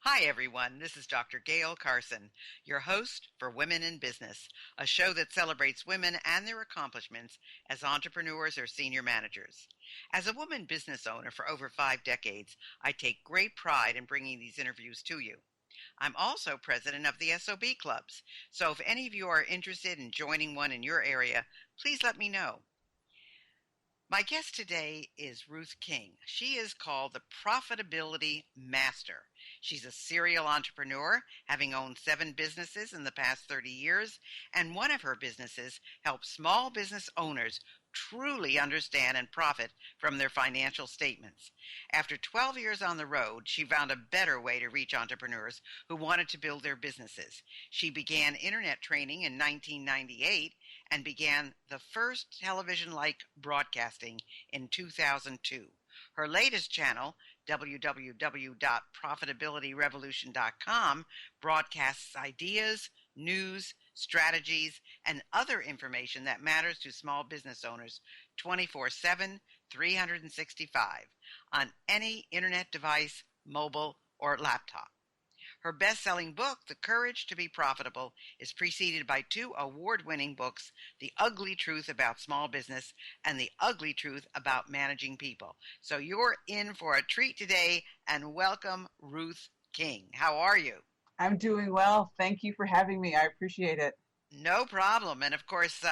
Hi, everyone. This is Dr. Gail Carson, your host for Women in Business, a show that celebrates women and their accomplishments as entrepreneurs or senior managers. As a woman business owner for over 5 decades, I take great pride in bringing these interviews to you. I'm also president of the SOB clubs, so if any of you are interested in joining one in your area, please let me know. My guest today is Ruth King. She is called the Profitability Master. She's a serial entrepreneur, having owned 7 businesses in the past 30 years, and one of her businesses helps small business owners truly understand and profit from their financial statements. After 12 years on the road, she found a better way to reach entrepreneurs who wanted to build their businesses. She began internet training in 1998 and began the first television-like broadcasting in 2002. Her latest channel, www.profitabilityrevolution.com, broadcasts ideas, news, strategies, and other information that matters to small business owners 24/7, 365 on any internet device, mobile, or laptop. Her best-selling book, The Courage to be Profitable, is preceded by 2 award-winning books, The Ugly Truth About Small Business and The Ugly Truth About Managing People. So you're in for a treat today, and welcome, Ruth King. How are you? I'm doing well. Thank you for having me. I appreciate it. No problem. And of course,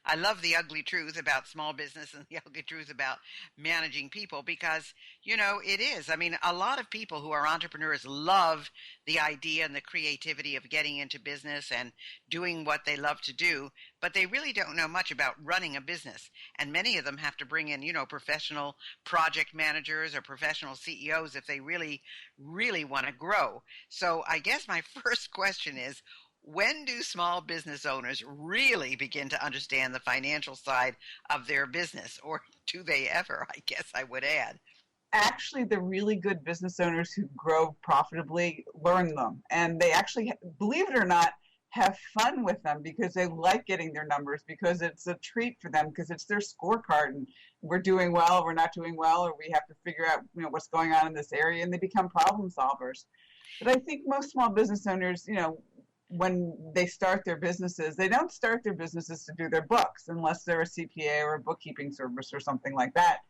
I love the ugly truth about small business and the ugly truth about managing people because, it is. I mean, a lot of people who are entrepreneurs love the idea and the creativity of getting into business and doing what they love to do, but they really don't know much about running a business. And many of them have to bring in, professional project managers or professional CEOs if they really, really want to grow. So I guess my first question is, when do small business owners really begin to understand the financial side of their business? Or do they ever, I guess I would add? Actually, the really good business owners who grow profitably learn them. And they actually, believe it or not, have fun with them because they like getting their numbers, because it's a treat for them, because it's their scorecard. And we're doing well, we're not doing well, or we have to figure out what's going on in this area, and they become problem solvers. But I think most small business owners, when they start their businesses, they don't start their businesses to do their books unless they're a CPA or a bookkeeping service or something like that.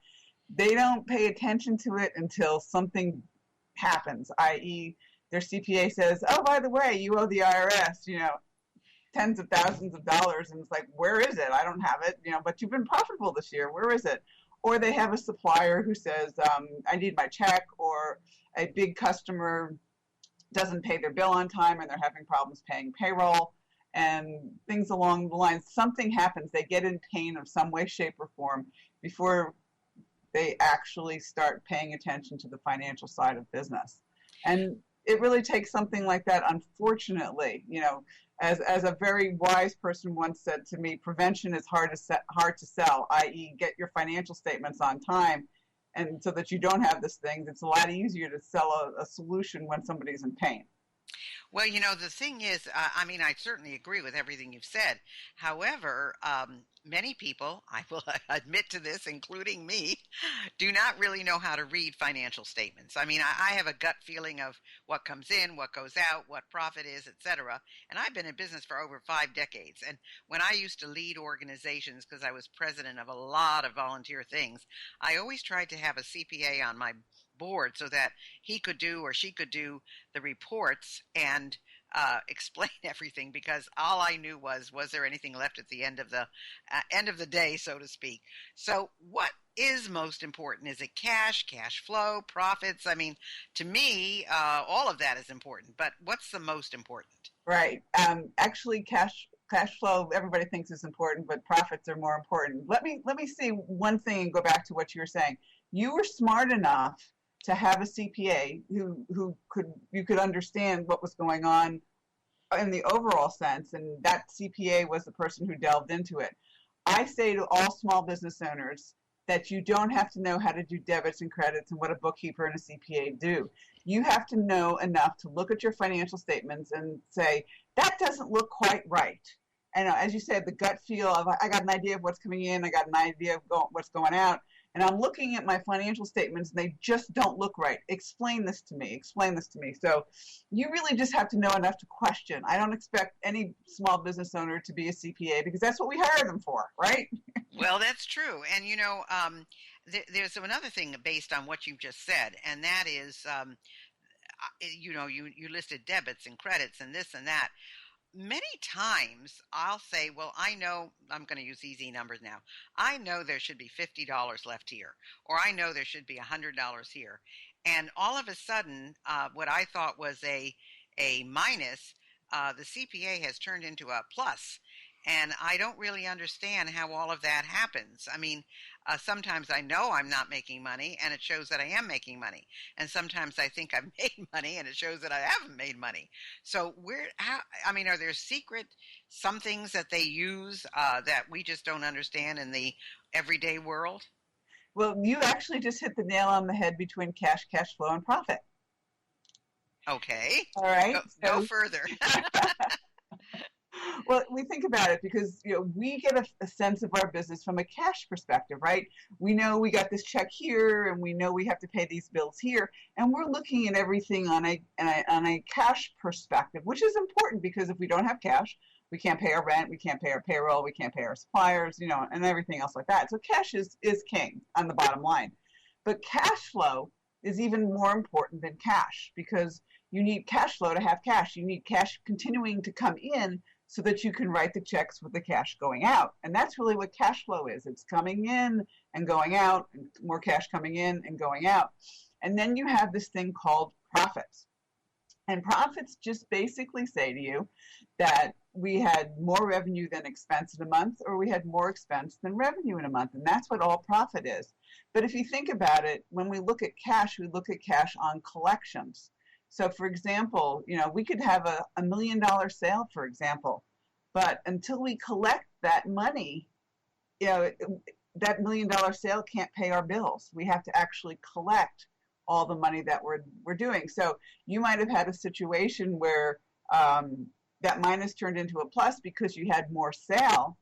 They don't pay attention to it until something happens, i.e. their CPA says, oh, by the way, you owe the IRS, tens of thousands of dollars. And it's like, where is it? I don't have it, but you've been profitable this year. Where is it? Or they have a supplier who says, I need my check, or a big customer doesn't pay their bill on time and they're having problems paying payroll and things along the lines. Something happens. They get in pain of some way, shape, or form before they actually start paying attention to the financial side of business. And it really takes something like that, unfortunately. As a very wise person once said to me, prevention is hard to sell, i.e. get your financial statements on time, and so that you don't have this thing. It's a lot easier to sell a solution when somebody's in pain. Well, the thing is, I certainly agree with everything you've said. However, many people, I will admit to this, including me, do not really know how to read financial statements. I have a gut feeling of what comes in, what goes out, what profit is, etc. And I've been in business for over 5 decades. And when I used to lead organizations, because I was president of a lot of volunteer things, I always tried to have a CPA on my board so that he could do or she could do the reports and explain everything, because all I knew was there anything left at the end of the day, so to speak. So what is most important? Is it cash flow, profits? To me, all of that is important, but what's the most important? Right. Actually, cash flow, everybody thinks is important, but profits are more important. Let me say one thing and go back to what you were saying. You were smart enough to have a CPA who could understand what was going on in the overall sense, and that CPA was the person who delved into it. I say to all small business owners that you don't have to know how to do debits and credits and what a bookkeeper and a CPA do. You have to know enough to look at your financial statements and say, that doesn't look quite right. And as you said, the gut feel of, I got an idea of what's coming in, I got an idea of what's going out. and I'm looking at my financial statements and they just don't look right. Explain this to me. Explain this to me. So you really just have to know enough to question. I don't expect any small business owner to be a CPA because that's what we hire them for, right? Well, that's true. And there's another thing based on what you've just said, and that is, you listed debits and credits and this and that. Many times I'll say, well, I know I'm going to use easy numbers now. I know there should be $50 left here, or I know there should be $100 here. And all of a sudden, what I thought was a minus, the CPA has turned into a plus. And I don't really understand how all of that happens. I mean, sometimes I know I'm not making money and it shows that I am making money. And sometimes I think I've made money and it shows that I haven't made money. So are there some things that they use that we just don't understand in the everyday world? Well, you actually just hit the nail on the head between cash flow, and profit. Okay. All right. Go further. Well, we think about it because we get a sense of our business from a cash perspective, right? We know we got this check here, and we know we have to pay these bills here, and we're looking at everything on a cash perspective, which is important because if we don't have cash, we can't pay our rent, we can't pay our payroll, we can't pay our suppliers, and everything else like that. So cash is king on the bottom line. But cash flow is even more important than cash because you need cash flow to have cash. You need cash continuing to come in so that you can write the checks with the cash going out. And that's really what cash flow is. It's coming in and going out, and more cash coming in and going out. And then you have this thing called profits. And profits just basically say to you that we had more revenue than expense in a month, or we had more expense than revenue in a month. And that's what all profit is. But if you think about it, when we look at cash, we look at cash on collections. So for example, we could have a $1 million sale, for example, but until we collect that money, that $1 million sale can't pay our bills. We have to actually collect all the money that we're doing. So you might have had a situation where that minus turned into a plus because you had more sale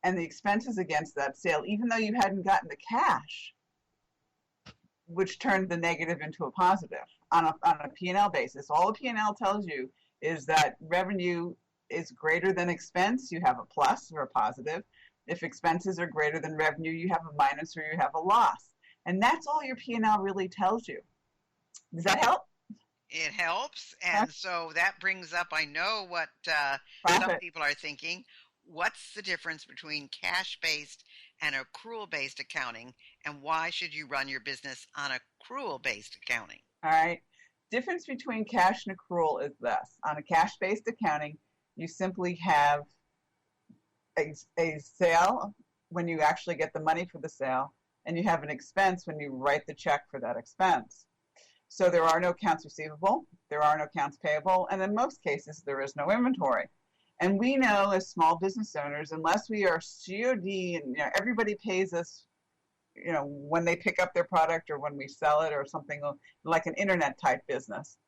and the expenses against that sale, even though you hadn't gotten the cash, which turned the negative into a positive on a P&L basis. All a P&L tells you is that revenue is greater than expense, you have a plus or a positive. If expenses are greater than revenue, you have a minus or you have a loss. And that's all your P&L really tells you. Does that help? It helps. And so that brings up, I know what some people are thinking. What's the difference between cash-based and accrual-based accounting, and why should you run your business on accrual-based accounting? All right. Difference between cash and accrual is this. On a cash-based accounting, you simply have a sale when you actually get the money for the sale, and you have an expense when you write the check for that expense. So there are no accounts receivable, there are no accounts payable, and in most cases, there is no inventory. And we know as small business owners, unless we are COD and everybody pays us, when they pick up their product or when we sell it or something like an internet type business,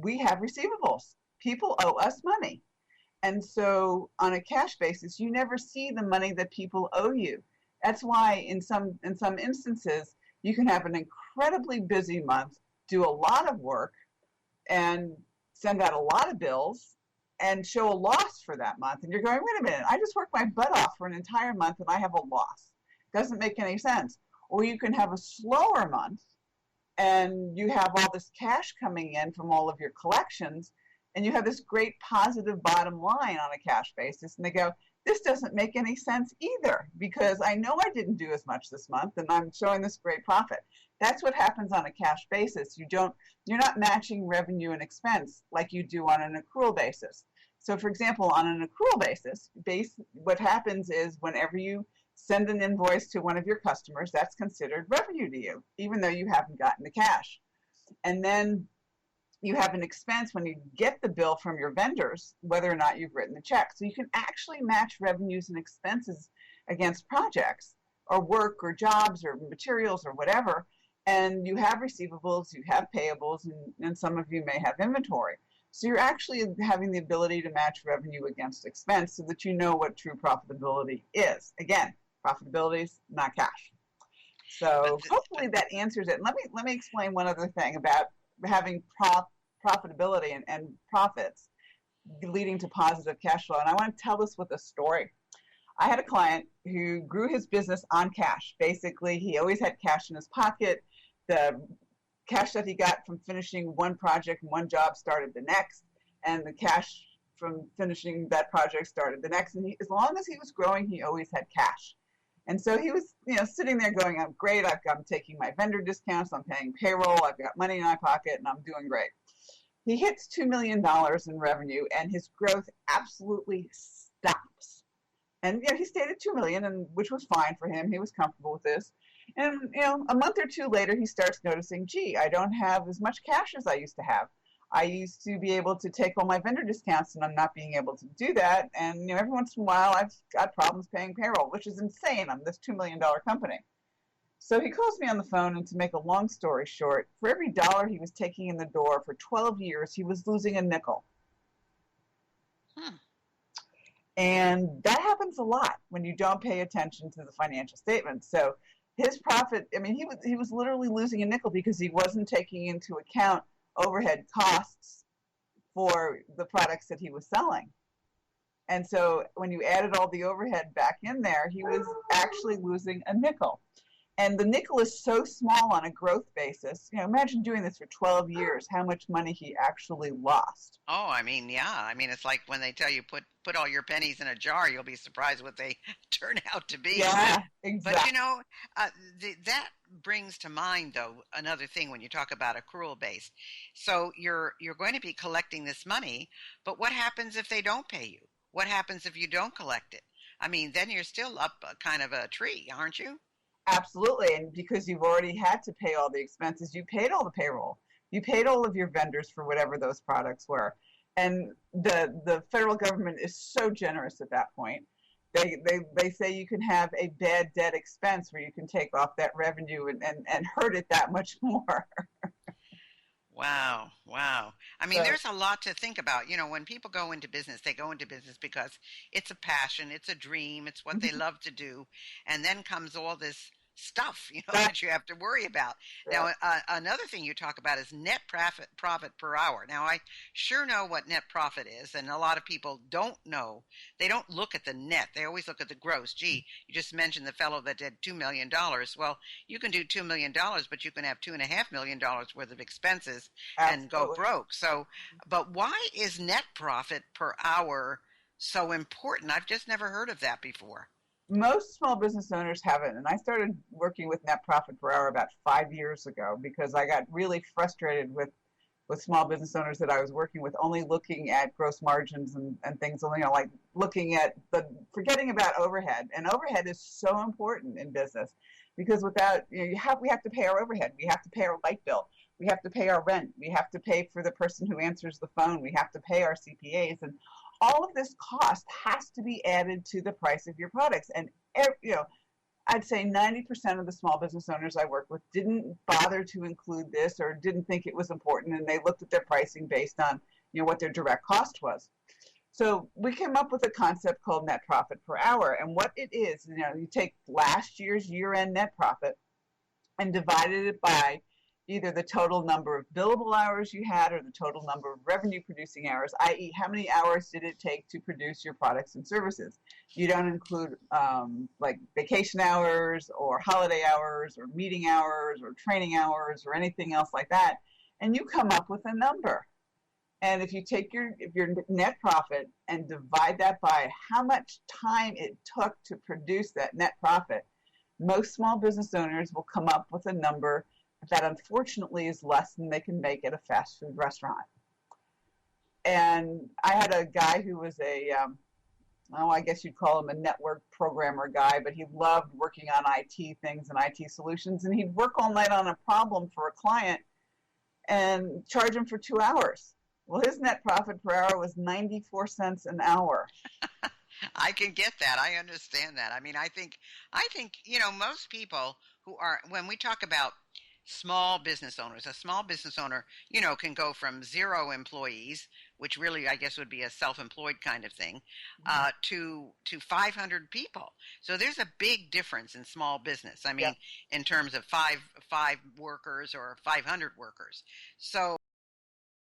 we have receivables. People owe us money. And so on a cash basis, you never see the money that people owe you. That's why in some instances, you can have an incredibly busy month, do a lot of work, and send out a lot of bills, and show a loss for that month. And you're going, wait a minute, I just worked my butt off for an entire month and I have a loss. Doesn't make any sense. Or you can have a slower month and you have all this cash coming in from all of your collections and you have this great positive bottom line on a cash basis. And they go, this doesn't make any sense either because I know I didn't do as much this month and I'm showing this great profit. That's what happens on a cash basis. You're not matching revenue and expense like you do on an accrual basis. So for example, on an accrual basis, what happens is whenever you send an invoice to one of your customers, that's considered revenue to you, even though you haven't gotten the cash. And then you have an expense when you get the bill from your vendors, whether or not you've written the check. So you can actually match revenues and expenses against projects or work or jobs or materials or whatever. And you have receivables, you have payables, and some of you may have inventory. So you're actually having the ability to match revenue against expense so that you know what true profitability is. Again, profitability is not cash. But So hopefully that answers it. And let me explain one other thing about having profitability and profits leading to positive cash flow. And I want to tell this with a story. I had a client who grew his business on cash. Basically, he always had cash in his pocket. The cash that he got from finishing one project and one job started the next, and the cash from finishing that project started the next. And as long as he was growing, he always had cash. And so he was, sitting there going, "I'm great. I'm taking my vendor discounts. I'm paying payroll. I've got money in my pocket, and I'm doing great." He hits $2 million in revenue, and his growth absolutely stops. And he stayed at 2 million, and which was fine for him. He was comfortable with this. And a month or two later, he starts noticing, "Gee, I don't have as much cash as I used to have. I used to be able to take all my vendor discounts, and I'm not being able to do that. And every once in a while, I've got problems paying payroll, which is insane. I'm this $2 million company." So he calls me on the phone, and to make a long story short, for every dollar he was taking in the door for 12 years, he was losing a nickel. Hmm. And that happens a lot when you don't pay attention to the financial statements. So his profit, he was literally losing a nickel because he wasn't taking into account overhead costs for the products that he was selling. And so when you added all the overhead back in there, he was actually losing a nickel. And the nickel is so small on a growth basis. Imagine doing this for 12 years, how much money he actually lost. Oh, yeah. It's like when they tell you put all your pennies in a jar, you'll be surprised what they turn out to be. Yeah, But exactly. that brings to mind though another thing when you talk about accrual based. So you're going to be collecting this money, but what happens if they don't pay you? What happens if you don't collect it? Then you're still up a kind of a tree, aren't you? Absolutely. And because you've already had to pay all the expenses, you paid all the payroll. You paid all of your vendors for whatever those products were. And the federal government is so generous at that point. They say you can have a bad debt expense where you can take off that revenue and hurt it that much more. Wow, wow. So There's a lot to think about. When people go into business, they go into business because it's a passion, it's a dream, it's what they love to do. And then comes all this stuff, that, that you have to worry about. yeah, Now, another thing you talk about is net profit per hour. Now, I sure know what net profit is, and a lot of people don't know. They don't look at the net. They always look at the gross. Gee, you just mentioned the fellow that did $2 million. Well, you can do $2 million, but you can have $2.5 million worth of expenses and go absolutely. broke. So, but why is net profit per hour so important? I've just never heard of that before. Most small business owners haven't. And I started working with net profit per hour about 5 years ago because I got really frustrated with small business owners that I was working with, only looking at gross margins and things, like looking at forgetting about overhead. And overhead is so important in business because without, we have to pay our overhead. We have to pay our light bill. We have to pay our rent. We have to pay for the person who answers the phone. We have to pay our CPAs. And all of this cost has to be added to the price of your products. And, I'd say 90% of the small business owners I work with didn't bother to include this or didn't think it was important, and they looked at their pricing based on what their direct cost was. So we came up with a concept called net profit per hour, and what it is, you take last year's year-end net profit and divided it by either the total number of billable hours you had or the total number of revenue producing hours, i.e., how many hours did it take to produce your products and services. You don't include like vacation hours or holiday hours or meeting hours or training hours or anything else like that. And you come up with a number. And if you take your net profit and divide that by how much time it took to produce that net profit, most small business owners will come up with a number that unfortunately is less than they can make at a fast food restaurant. And I had a guy who was I guess you'd call him a network programmer guy, but he loved working on IT things and IT solutions. And he'd work all night on a problem for a client and charge him for 2 hours. Well, his net profit per hour was 94 cents an hour. I can get that. I understand that. I think most people who are, when we talk about small business owners. A small business owner, can go from 0 employees, which really I guess would be a self-employed kind of thing, Mhm. to 500 people. So there's a big difference in small business. I Yeah. mean, in terms of five workers or 500 workers. So